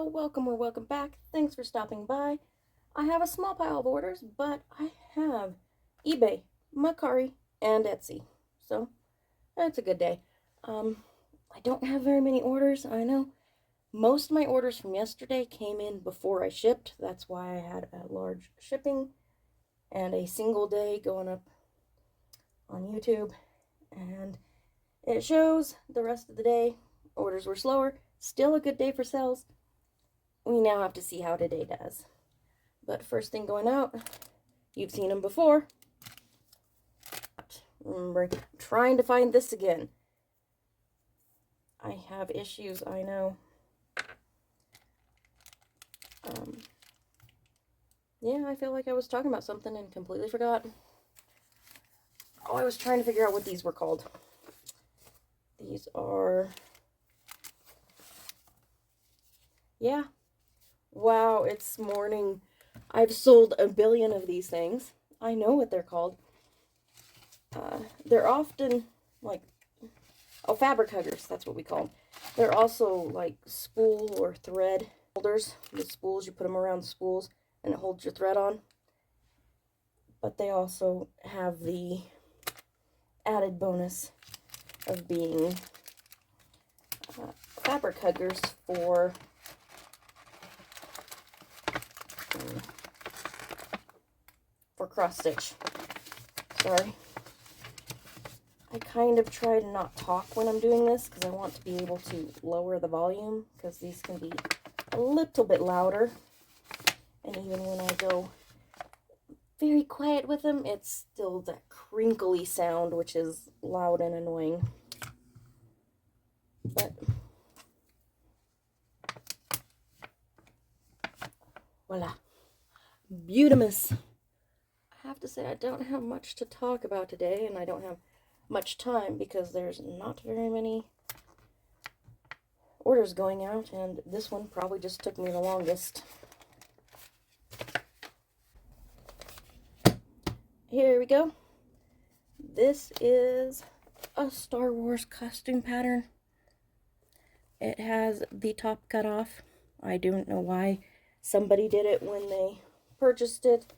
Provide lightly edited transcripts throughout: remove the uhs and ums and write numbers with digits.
Hello, welcome or welcome back. Thanks for stopping by. I have a small pile of orders, but I have eBay, Mercari, and Etsy. So, that's a good day. I don't have very many orders, I know. Most of my orders from yesterday came in before I shipped. That's why I had a large shipping and a single day going up on YouTube. And it shows the rest of the day orders were slower. Still a good day for sales. We now have to see how today does. But first thing going out, you've seen them before. Remember, I'm trying to find this again. I have issues, I know. Yeah, I feel like I was talking about something and completely forgot. Oh, I was trying to figure out what these were called. These are... Yeah. Wow, it's morning. I've sold a billion of these things. I know what they're called. They're often like, fabric huggers, that's what we call them. They're also like spool or thread holders. The spools, you put them around the spools and it holds your thread on. But they also have the added bonus of being fabric huggers for cross stitch. Sorry. I kind of try to not talk when I'm doing this because I want to be able to lower the volume because these can be a little bit louder. And even when I go very quiet with them, it's still that crinkly sound, which is loud and annoying. But voila. Beautimus. I have to say I don't have much to talk about today, and I don't have much time because there's not very many orders going out, and this one probably just took me the longest. Here we go. This is a Star Wars costume pattern. It has the top cut off. I don't know why somebody did it when they purchased it,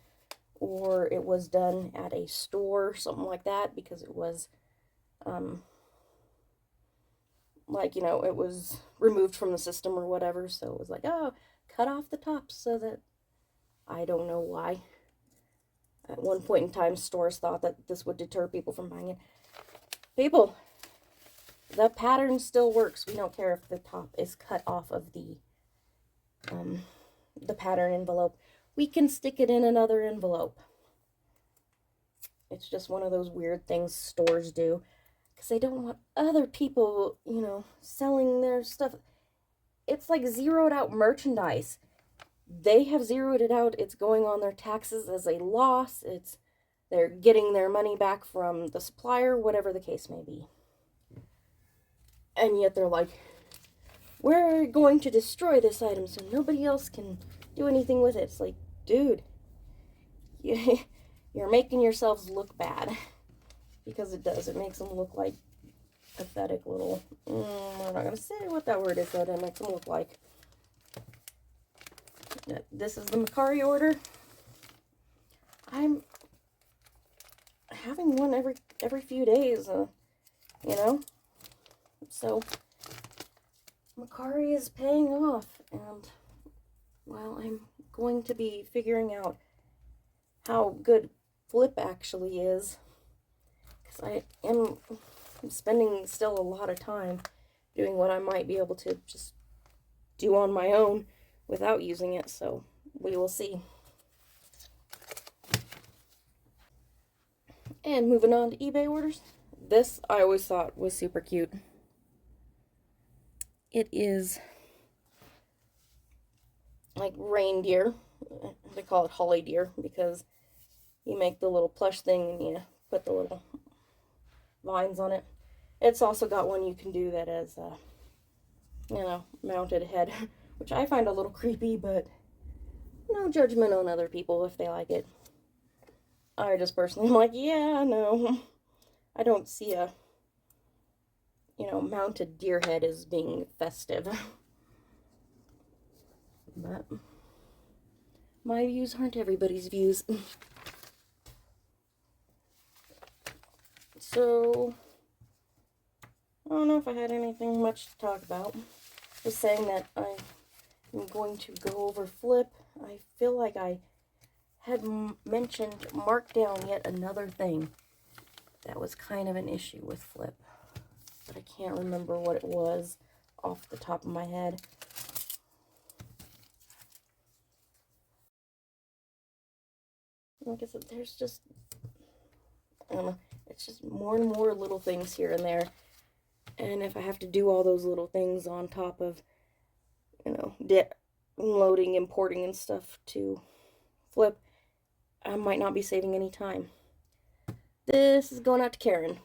or it was done at a store, something like that, because it was like, you know, it was removed from the system or whatever, so it was like, oh, cut off the top so that, I don't know why. At one point in time, stores thought that this would deter people from buying it. People, the pattern still works. We don't care if the top is cut off of the pattern envelope. We can stick it in another envelope. It's just one of those weird things stores do because they don't want other people, you know, selling their stuff. It's like zeroed out merchandise. They have zeroed it out. It's going on their taxes as a loss. They're getting their money back from the supplier, whatever the case may be. And yet they're like, we're going to destroy this item so nobody else can do anything with it. It's like, dude, you're making yourselves look bad. Because it does. It makes them look like pathetic little... I'm not going to say what that word is that it makes them look like. This is the Mercari order. I'm having one every few days, you know? So, Mercari is paying off, and, well, I'm going to be figuring out how good Flyp actually is, because I am spending still a lot of time doing what I might be able to just do on my own without using it, so we will see. And moving on to eBay orders. This I always thought was super cute. It is like reindeer. They call it holly deer because you make the little plush thing and you put the little vines on it. It's also got one you can do that has you know, mounted head, which I find a little creepy, but no judgment on other people if they like it. I just personally am like, yeah, no. I don't see a, you know, mounted deer head as being festive. But my views aren't everybody's views. So, I don't know if I had anything much to talk about. Just saying that I'm going to go over Flyp. I feel like I had mentioned Markdown, yet another thing that was kind of an issue with Flyp. But I can't remember what it was off the top of my head. Like I said, there's just, I don't know, it's just more and more little things here and there. And if I have to do all those little things on top of, you know, loading, importing, and stuff to Flyp, I might not be saving any time. This is going out to Karen.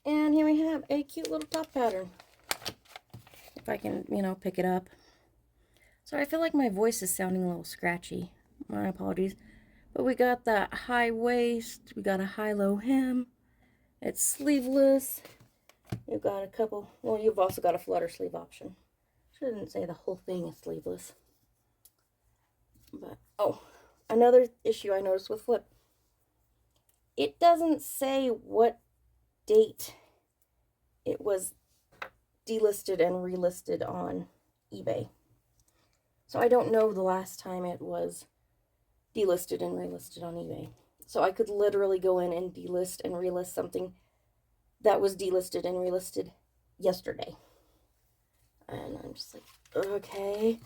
And here we have a cute little top pattern. If I can, you know, pick it up. So I feel like my voice is sounding a little scratchy. My apologies. But we got that high waist. We got a high-low hem. It's sleeveless. You've got a couple, well, you've also got a flutter sleeve option. Shouldn't say the whole thing is sleeveless. But, oh, another issue I noticed with Flyp. It doesn't say what date it was delisted and relisted on eBay. So I don't know the last time it was delisted and relisted on eBay. So I could literally go in and delist and relist something that was delisted and relisted yesterday. And I'm just like, okay.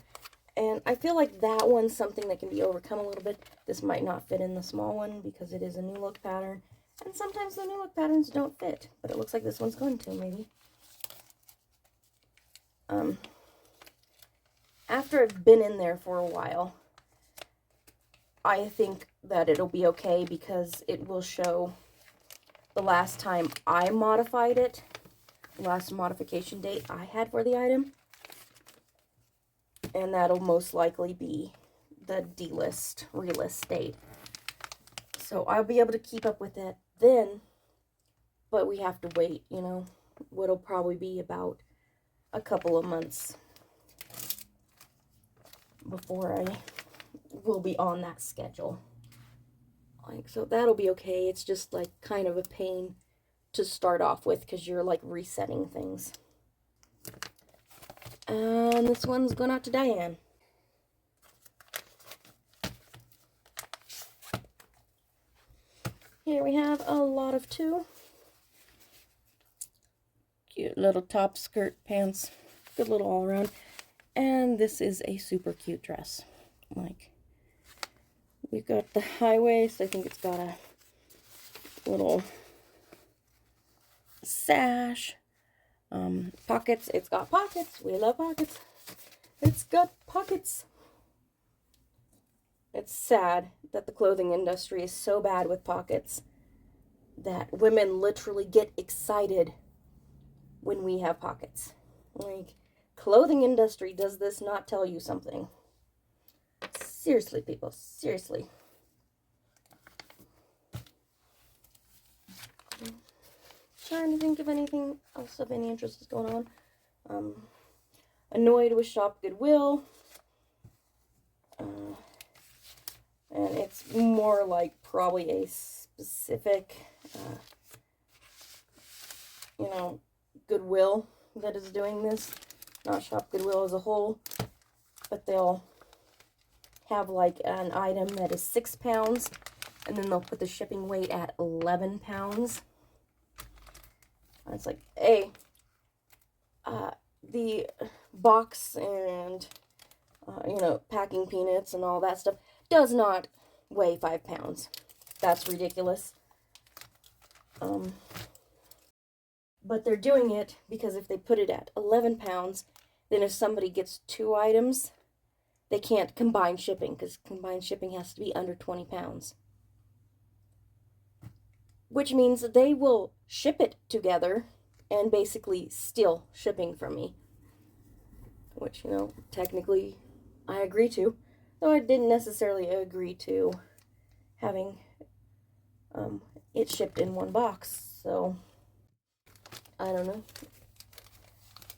And I feel like that one's something that can be overcome a little bit. This might not fit in the small one because it is a new look pattern. And sometimes the new look patterns don't fit. But it looks like this one's going to, maybe. After I've been in there for a while, I think that it'll be okay because it will show the last time I modified it, last modification date I had for the item, and that'll most likely be the delist, relist date. So I'll be able to keep up with that then, but we have to wait, you know, what'll probably be about a couple of months before I will be on that schedule. Like, so that'll be okay. It's just like kind of a pain to start off with because you're like resetting things. And this one's going out to Diane. Here we have a lot of two. Cute little top, skirt, pants. Good little all around. And this is a super cute dress. Like, we've got the high waist. I think it's got a little sash. Pockets. It's got pockets. We love pockets. It's got pockets. It's sad that the clothing industry is so bad with pockets that women literally get excited when we have pockets. Like, clothing industry, does this not tell you something? Seriously, people, seriously. Trying to think of anything else of any interest is going on. Annoyed with Shop Goodwill. And it's more like probably a specific, you know, Goodwill that is doing this. Not Shop Goodwill as a whole. But they'll have like an item that is 6 pounds. And then they'll put the shipping weight at 11 pounds. And it's like, hey, the box and, you know, packing peanuts and all that stuff does not weigh 5 pounds. That's ridiculous. But they're doing it because if they put it at 11 pounds, then if somebody gets 2 items, they can't combine shipping because combined shipping has to be under 20 pounds. Which means that they will ship it together and basically steal shipping from me. Which, you know, technically I agree to. Though I didn't necessarily agree to having it shipped in one box. So I don't know.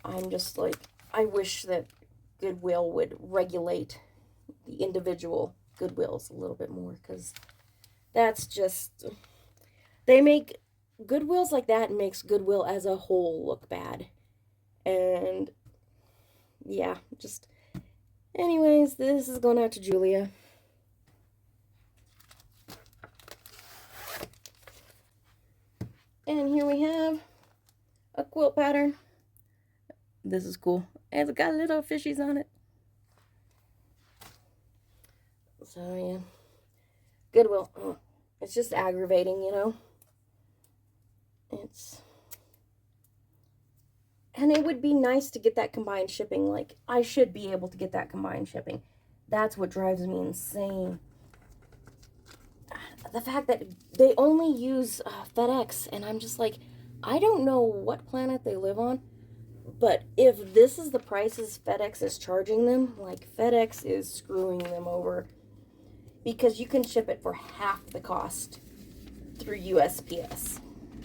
I'm just like, I wish that Goodwill would regulate the individual Goodwills a little bit more, because that's just, they make Goodwills like that makes Goodwill as a whole look bad. And yeah, just, anyways, this is going out to Julia. And here we have a quilt pattern. This is cool. It's got little fishies on it. So yeah, Goodwill. Oh, it's just aggravating, you know. And it would be nice to get that combined shipping. Like, I should be able to get that combined shipping. That's what drives me insane. The fact that they only use FedEx, and I'm just like, I don't know what planet they live on, but if this is the prices FedEx is charging them, like, FedEx is screwing them over, because you can ship it for half the cost through USPS.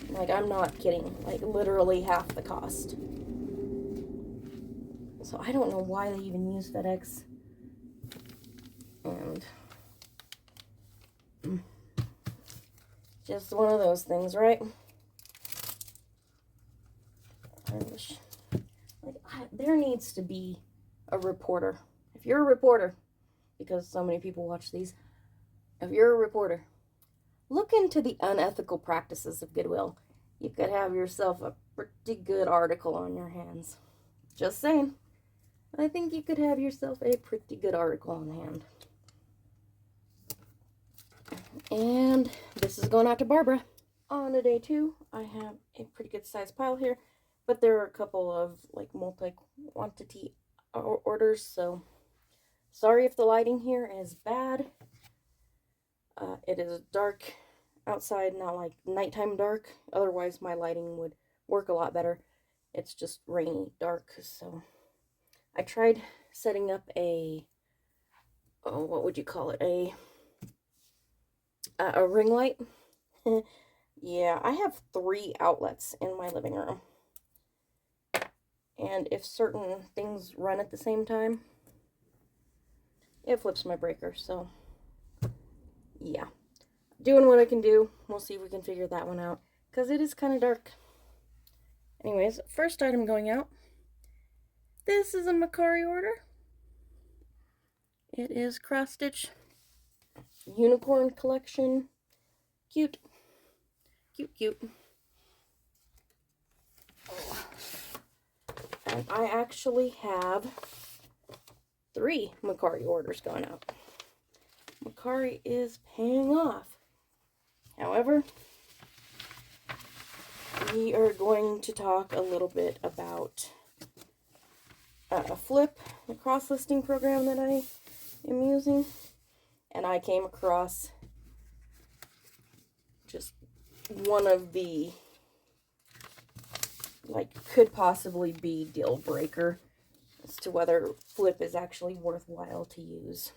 Like, I'm not kidding. Like, literally half the cost. So I don't know why they even use FedEx. And just one of those things, right? I wish, like, there needs to be a reporter. If you're a reporter, because so many people watch these, if you're a reporter, look into the unethical practices of Goodwill. You could have yourself a pretty good article on your hands. Just saying. I think you could have yourself a pretty good article on hand. And this is going out to Barbara. On to day 2, I have a pretty good sized pile here, but there are a couple of like multi-quantity orders, so sorry if the lighting here is bad. It is dark outside, not like nighttime dark. Otherwise, my lighting would work a lot better. It's just rainy, dark, so I tried setting up a, oh, what would you call it? A ring light. Yeah, I have 3 outlets in my living room. And if certain things run at the same time, it flips my breaker, so yeah. Doing what I can do. We'll see if we can figure that one out, because it is kind of dark. Anyways, first item going out. This is a Macari order. It is cross stitch unicorn collection. Cute. Cute, cute. And I actually have 3 Macari orders going out. Macari is paying off. However, we are going to talk a little bit about a Flyp, the cross-listing program that I am using. And I came across just one of the, like, could possibly be deal breaker as to whether Flyp is actually worthwhile to use.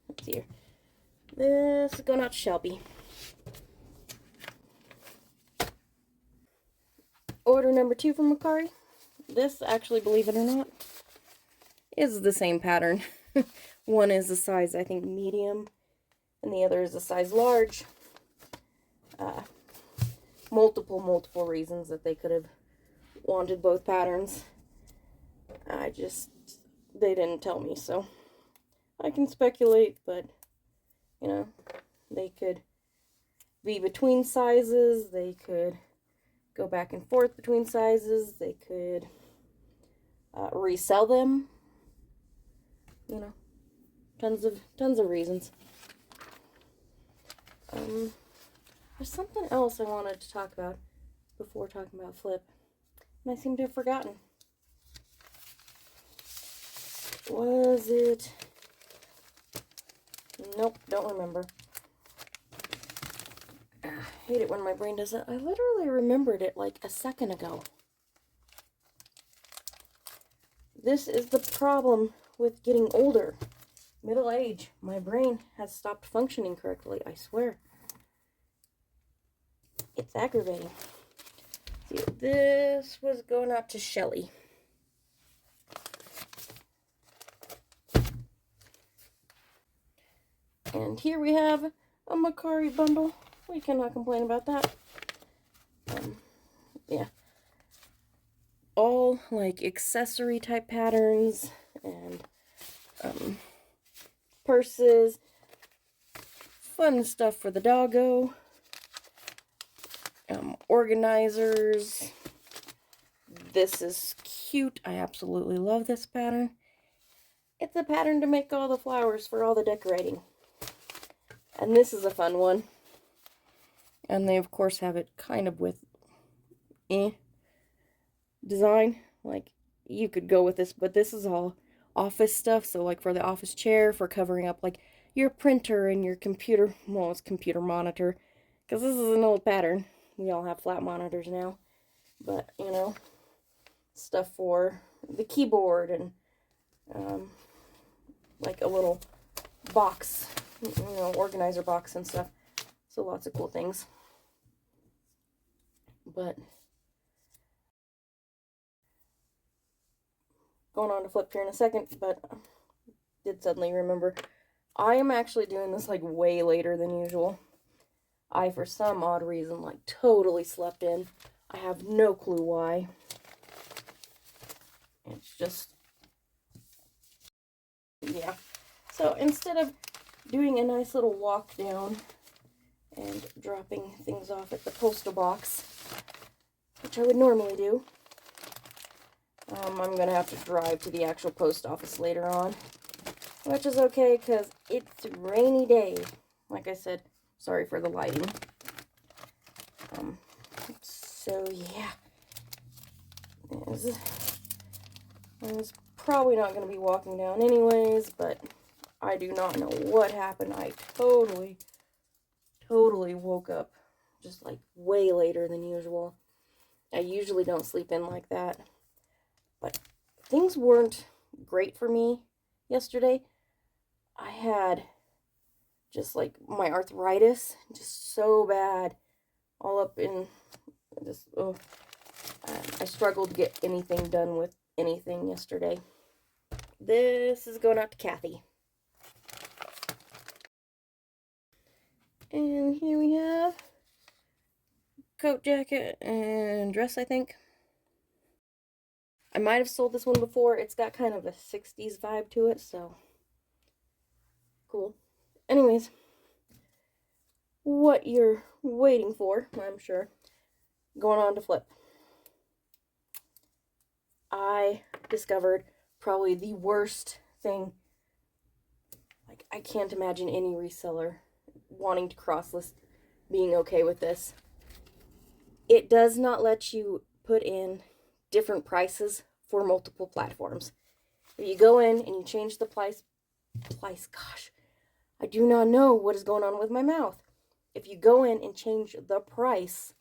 Let's see here. This is going out to Shelby. Order number 2 from Macari. This, actually, believe it or not, is the same pattern. One is a size, I think, medium, and the other is a size large. Multiple reasons that they could have wanted both patterns. They didn't tell me, so I can speculate, but, you know, they could be between sizes, they could go back and forth between sizes, they could resell them, you know, tons of reasons. There's something else I wanted to talk about before talking about Flyp, and I seem to have forgotten. Was it? Nope, don't remember. I hate it when my brain does that. I literally remembered it like a second ago. This is the problem with getting older. Middle age. My brain has stopped functioning correctly, I swear. It's aggravating. See, this was going out to Shelly. And here we have a Macari bundle. We cannot complain about that. Yeah. All like accessory type patterns and purses. Fun stuff for the doggo. Organizers. This is cute. I absolutely love this pattern. It's a pattern to make all the flowers for all the decorating. And this is a fun one. And they, of course, have it kind of with design. Like, you could go with this, but this is all office stuff. So, like, for the office chair, for covering up, like, your printer and your computer. Well, it's computer monitor. Because this is an old pattern. We all have flat monitors now. But, you know, stuff for the keyboard and, like, a little box, you know, organizer box and stuff. So lots of cool things. But going on to Flyp here in a second, but did suddenly remember I am actually doing this like way later than usual. I, for some odd reason, like totally slept in. I have no clue why. It's just, yeah. So instead of doing a nice little walk down and dropping things off at the postal box, which I would normally do, I'm going to have to drive to the actual post office later on, which is okay because it's a rainy day. Like I said, sorry for the lighting. So yeah, I was probably not going to be walking down anyways, but I do not know what happened. I totally woke up just like way later than usual. I usually don't sleep in like that, but things weren't great for me yesterday. I had just like my arthritis, just so bad, all up in just, oh, I struggled to get anything done with anything yesterday. This is going out to Kathy. And here we have coat, jacket, and dress, I think. I might have sold this one before. It's got kind of a 60s vibe to it, so cool. Anyways, what you're waiting for, I'm sure, going on to Flyp. I discovered probably the worst thing. Like, I can't imagine any reseller wanting to cross-list being okay with this. It does not let you put in different prices for multiple platforms. If you go in and you change the price, gosh, I do not know what is going on with my mouth. If you go in and change the price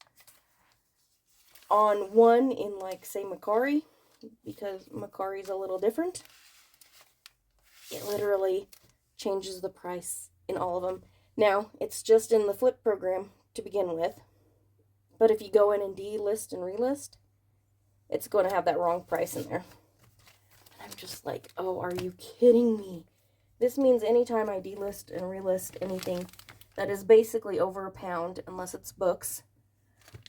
on one in, like, say, Macari, because Macari is a little different, it literally changes the price in all of them. Now, it's just in the Flyp program to begin with, but if you go in and delist and relist, it's going to have that wrong price in there. I'm just like, oh, are you kidding me? This means anytime I delist and relist anything that is basically over £1, unless it's books,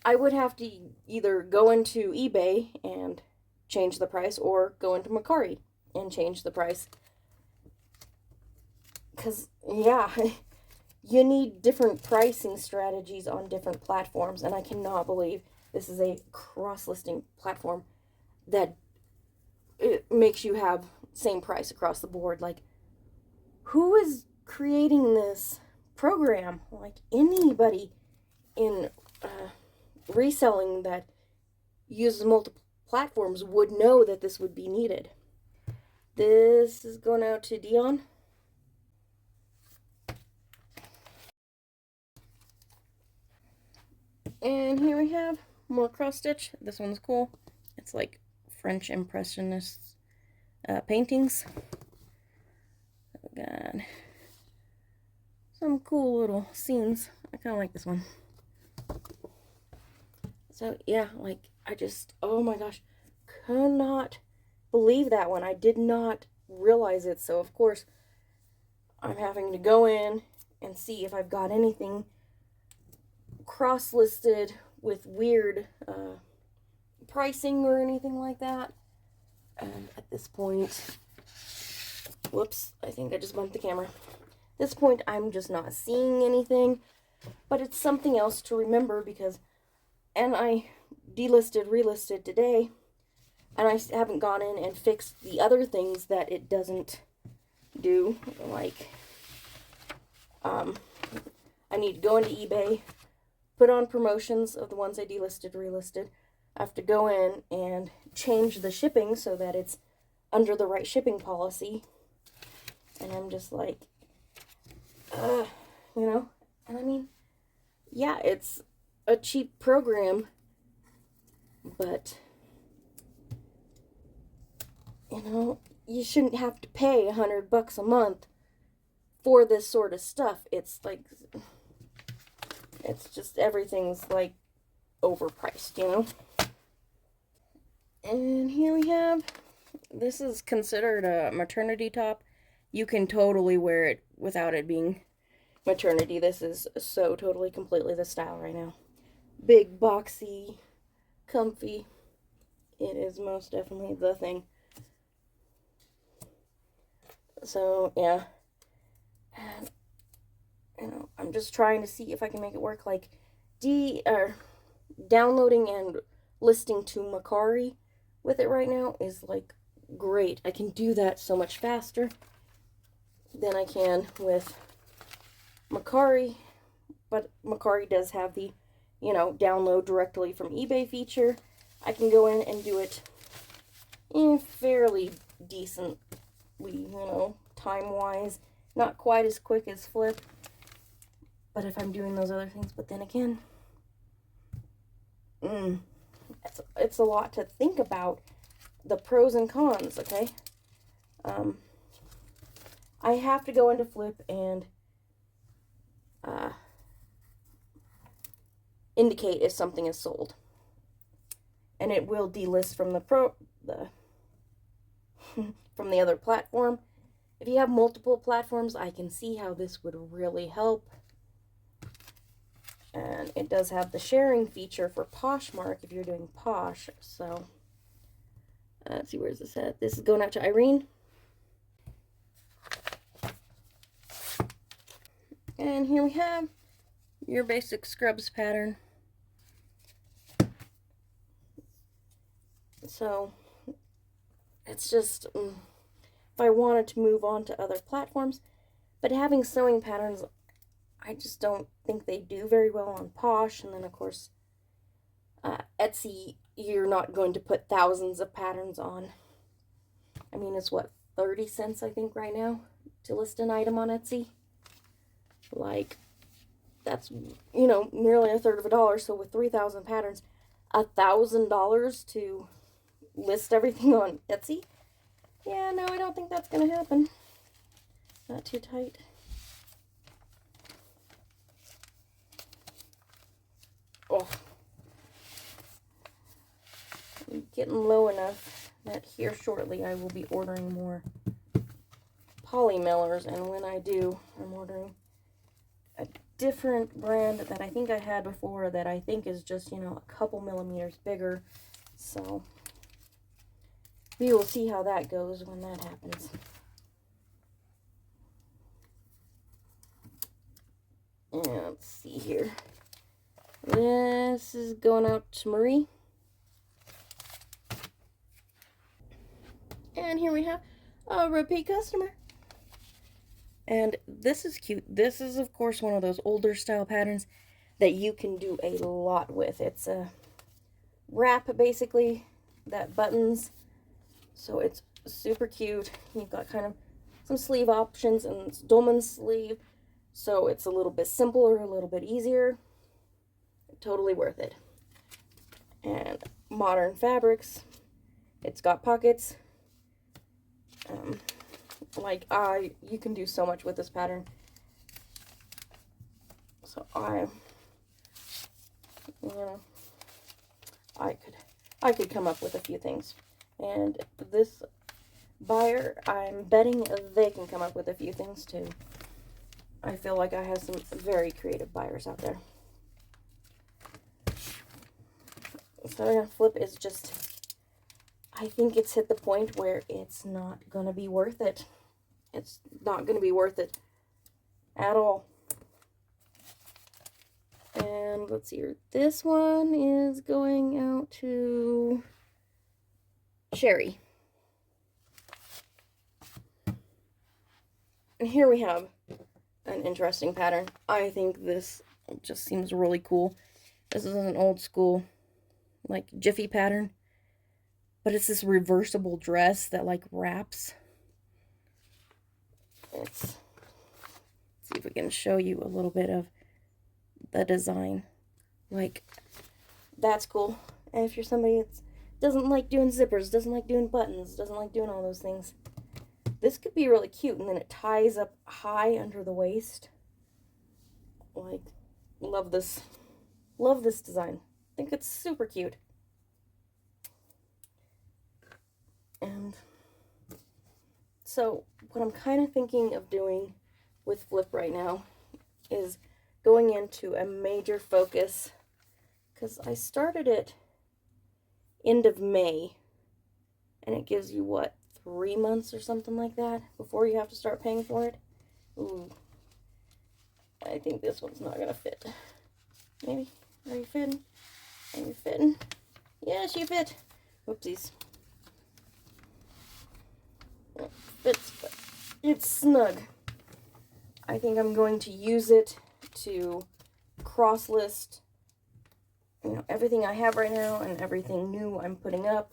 I would have to either go into eBay and change the price or go into Macari and change the price. Because, yeah, you need different pricing strategies on different platforms, and I cannot believe this is a cross-listing platform that it makes you have same price across the board. Like, who is creating this program? Like, anybody in reselling that uses multiple platforms would know that this would be needed. This is going out to Dion. And here we have more cross stitch. This one's cool. It's like French Impressionist paintings. Got some cool little scenes. I kind of like this one. So yeah, like I just, oh my gosh, could not believe that one. I did not realize it. So of course I'm having to go in and see if I've got anything cross-listed with weird pricing or anything like that. And at this point, whoops, I think I just bumped the camera. At this point, I'm just not seeing anything, but it's something else to remember because, and I delisted, relisted today, and I haven't gone in and fixed the other things that it doesn't do, like, I need to go into eBay, put on promotions of the ones I delisted, relisted. I have to go in and change the shipping so that it's under the right shipping policy. And I'm just like, you know, and I mean, yeah, it's a cheap program, but, you know, you shouldn't have to pay $100 a month for this sort of stuff. It's like, it's just, everything's like overpriced, you know? And here we have, this is considered a maternity top. You can totally wear it without it being maternity. This is so totally, completely the style right now. Big, boxy, comfy. It is most definitely the thing. So, yeah. And, you know, I'm just trying to see if I can make it work. Like, downloading and listing to Macari with it right now is, like, great. I can do that so much faster than I can with Macari, but Macari does have the, you know, download directly from eBay feature. I can go in and do it in fairly decently, you know, time-wise. Not quite as quick as Flyp, but if I'm doing those other things, but then again, it's a lot to think about, the pros and cons, okay? I have to go into Flyp and indicate if something is sold, and it will delist from from the other platform. If you have multiple platforms, I can see how this would really help. And it does have the sharing feature for Poshmark if you're doing Posh. So let's see, where's this at? This is going out to Irene. And here we have your basic scrubs pattern. So it's just, if I wanted to move on to other platforms, but having sewing patterns, I just don't think they do very well on Posh. And then, of course, Etsy, you're not going to put thousands of patterns on. I mean, it's what, 30 cents, I think, right now to list an item on Etsy. Like, that's, you know, nearly a third of a dollar. So with 3,000 patterns, $1,000 to list everything on Etsy? Yeah, no, I don't think that's going to happen. Not too tight. Oh. I'm getting low enough that here shortly I will be ordering more poly millers, and when I do, I'm ordering a different brand that I think I had before that I think is just, you know, a couple millimeters bigger. So we will see how that goes when that happens. And let's see here. This is going out to Marie. And here we have a repeat customer. And this is cute. This is, of course, one of those older style patterns that you can do a lot with. It's a wrap, basically, that buttons. So it's super cute. You've got kind of some sleeve options, and it's dolman sleeve. So it's a little bit simpler, a little bit easier. Totally worth it. And modern fabrics. It's got pockets. You can do so much with this pattern. So you know, I could come up with a few things. And this buyer, I'm betting they can come up with a few things too. I feel like I have some very creative buyers out there. So yeah, Flyp is just, I think it's hit the point where it's not going to be worth it. It's not going to be worth it at all. And let's see here. This one is going out to Sherry. And here we have an interesting pattern. I think this just seems really cool. This is an old school, like, jiffy pattern. But it's this reversible dress that, like, wraps. Let's see if we can show you a little bit of the design. Like, that's cool. And if you're somebody that doesn't like doing zippers, doesn't like doing buttons, doesn't like doing all those things, this could be really cute. And then it ties up high under the waist. Like, love this. Love this design. I think it's super cute. And so what I'm kind of thinking of doing with Flyp right now is going into a major focus, because I started it end of May, and it gives you, what, 3 months or something like that before you have to start paying for it. Ooh, I think this one's not gonna fit. Maybe. Are you fitting? Are you fitting? Yes, you fit. Whoopsies. It fits, but it's snug. I think I'm going to use it to cross list, you know, everything I have right now and everything new I'm putting up,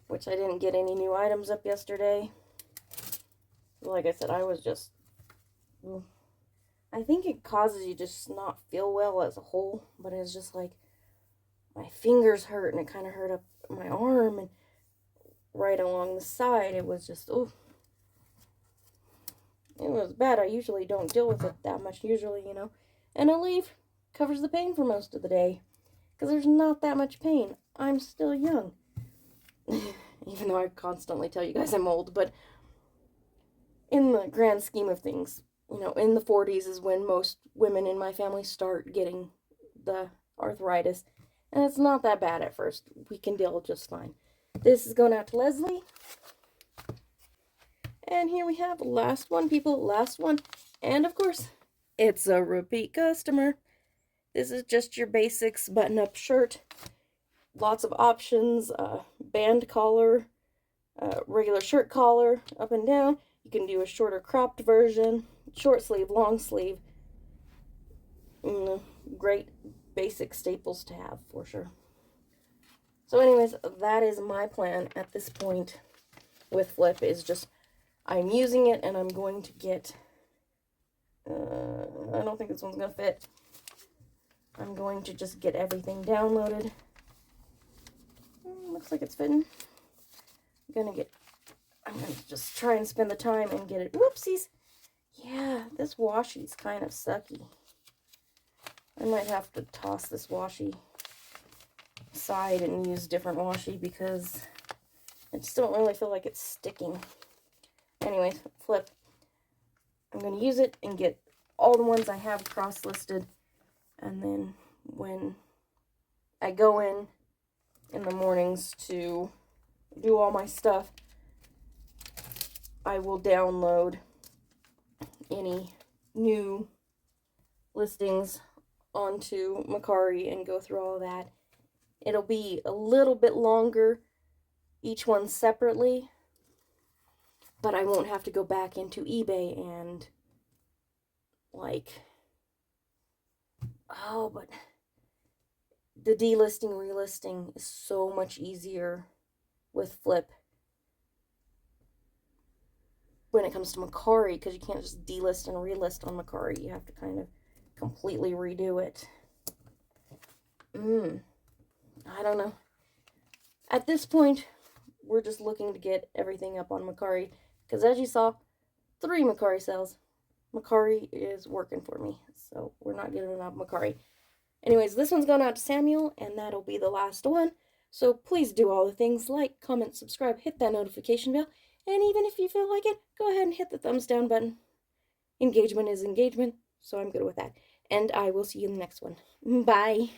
which I didn't get any new items up yesterday. Like I said, I was just, I think it causes you just not feel well as a whole, but it's just like my fingers hurt, and it kind of hurt up my arm, and right along the side, it was just, oh, it was bad. I usually don't deal with it that much, usually, you know, and a leaf covers the pain for most of the day, because there's not that much pain. I'm still young, even though I constantly tell you guys I'm old, but in the grand scheme of things, you know, in the 40s is when most women in my family start getting the arthritis, and it's not that bad at first. We can deal just fine. This is going out to Leslie. And here we have last one, people, last one. And of course, it's a repeat customer. This is just your basics button-up shirt. Lots of options, band collar, regular shirt collar, up and down. You can do a shorter cropped version, short sleeve, long sleeve. Great basic staples to have, for sure. So anyways, that is my plan at this point with Flyp, is just, I'm using it, and I'm going to get, I don't think this one's going to fit. I'm going to just get everything downloaded. Looks like it's fitting. I'm going to just try and spend the time and get it. Whoopsies! Yeah, this washi's kind of sucky. I might have to toss this washi aside and use different washi, because I just don't really feel like it's sticking. Anyways, Flyp. I'm going to use it and get all the ones I have cross-listed, and then when I go in the mornings to do all my stuff, I will download any new listings onto Mercari and go through all of that. It'll be a little bit longer, each one separately, but I won't have to go back into eBay and, like, oh, but the delisting, relisting is so much easier with Flyp when it comes to Mercari, because you can't just delist and relist on Mercari. You have to kind of completely redo it. I don't know. At this point, we're just looking to get everything up on Mercari, because as you saw, 3 Mercari sales. Mercari is working for me, so we're not giving up Mercari. Anyways, this one's going out to Samuel, and that'll be the last one. So please do all the things like, comment, subscribe, hit that notification bell, and even if you feel like it, go ahead and hit the thumbs down button. Engagement is engagement, so I'm good with that. And I will see you in the next one. Bye.